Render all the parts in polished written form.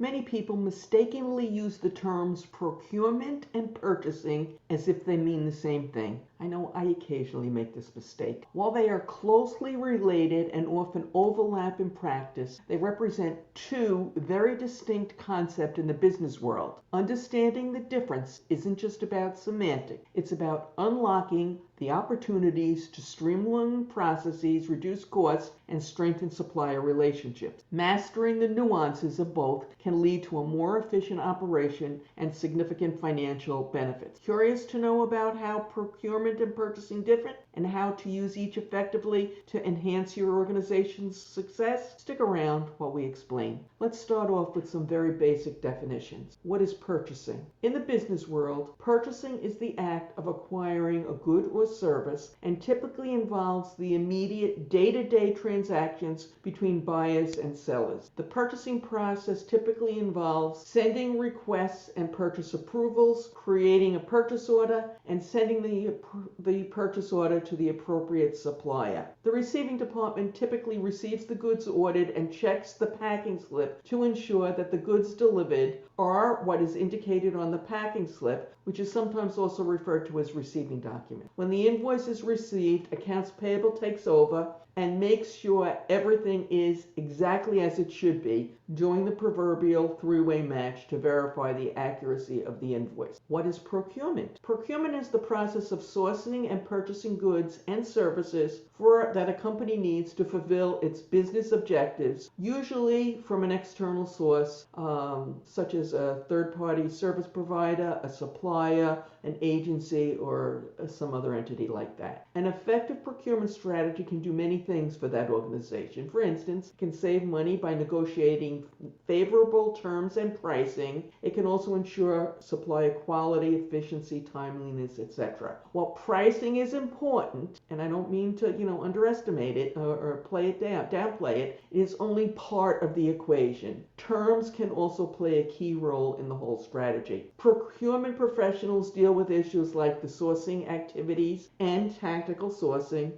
Many people mistakenly use the terms procurement and purchasing as if they mean the same thing. I know I occasionally make this mistake. While they are closely related and often overlap in practice, they represent two very distinct concepts in the business world. Understanding the difference isn't just about semantics, it's about unlocking the opportunities to streamline processes, reduce costs, and strengthen supplier relationships. Mastering the nuances of both can lead to a more efficient operation and significant financial benefits. Curious to know about how procurement and purchasing differ and how to use each effectively to enhance your organization's success? Stick around while we explain. Let's start off with some very basic definitions. What is purchasing? In the business world, purchasing is the act of acquiring a good or service and typically involves the immediate day-to-day transactions between buyers and sellers. The purchasing process typically involves sending requests and purchase approvals, creating a purchase order, and sending the purchase order to the appropriate supplier. The receiving department typically receives the goods ordered and checks the packing slip to ensure that the goods delivered are what is indicated on the packing slip, which is sometimes also referred to as receiving document. When the invoice is received, accounts payable takes over and makes sure everything is exactly as it should be, doing the proverbial three-way match to verify the accuracy of the invoice. What is procurement? Procurement is the process of sourcing and purchasing goods and services that a company needs to fulfill its business objectives, usually from an external source, such as a third-party service provider, a supplier, an agency, or some other entity like that. An effective procurement strategy can do many things for that organization. For instance, it can save money by negotiating favorable terms and pricing. It can also ensure supplier quality, efficiency, timeliness, etc. While pricing is important, and I don't mean to, underestimate it or play it down, downplay it, it is only part of the equation. Terms can also play a key role in the whole strategy. Procurement professionals deal with issues like the sourcing activities and tactical sourcing,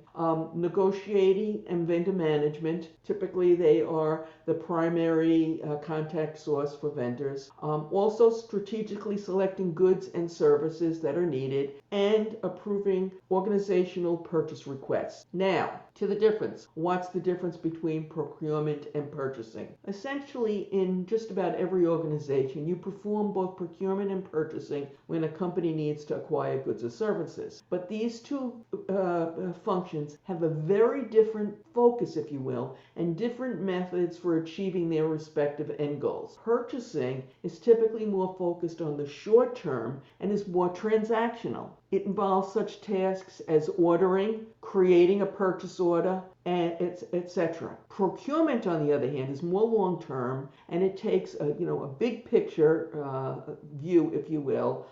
negotiating and vendor management. Typically, they are the primary contact source for vendors. Also, strategically selecting goods and services that are needed and approving organizational purchase requests. Now, to the difference. What's the difference between procurement and purchasing? Essentially, in just about every organization, you perform both procurement and purchasing when a company needs to acquire goods or services. But these two functions have a very different focus, if you will, and different methods for achieving their respective end goals. Purchasing is typically more focused on the short term and is more transactional. It involves such tasks as ordering, creating a purchase order, and etc. Procurement, on the other hand, is more long-term, and it takes a big picture view, if you will,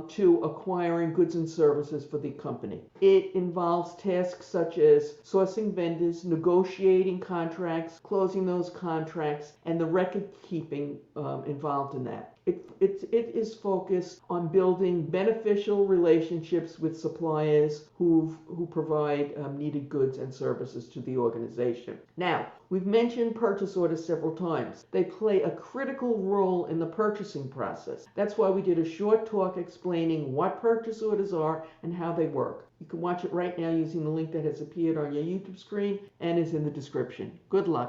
to acquiring goods and services for the company. It involves tasks such as sourcing vendors, negotiating contracts, closing those contracts, and the record keeping involved in that. It is focused on building beneficial relationships with suppliers who provide needed goods and services to the organization. Now, we've mentioned purchase orders several times. They play a critical role in the purchasing process. That's why we did a short talk explaining what purchase orders are and how they work. You can watch it right now using the link that has appeared on your YouTube screen and is in the description. Good luck.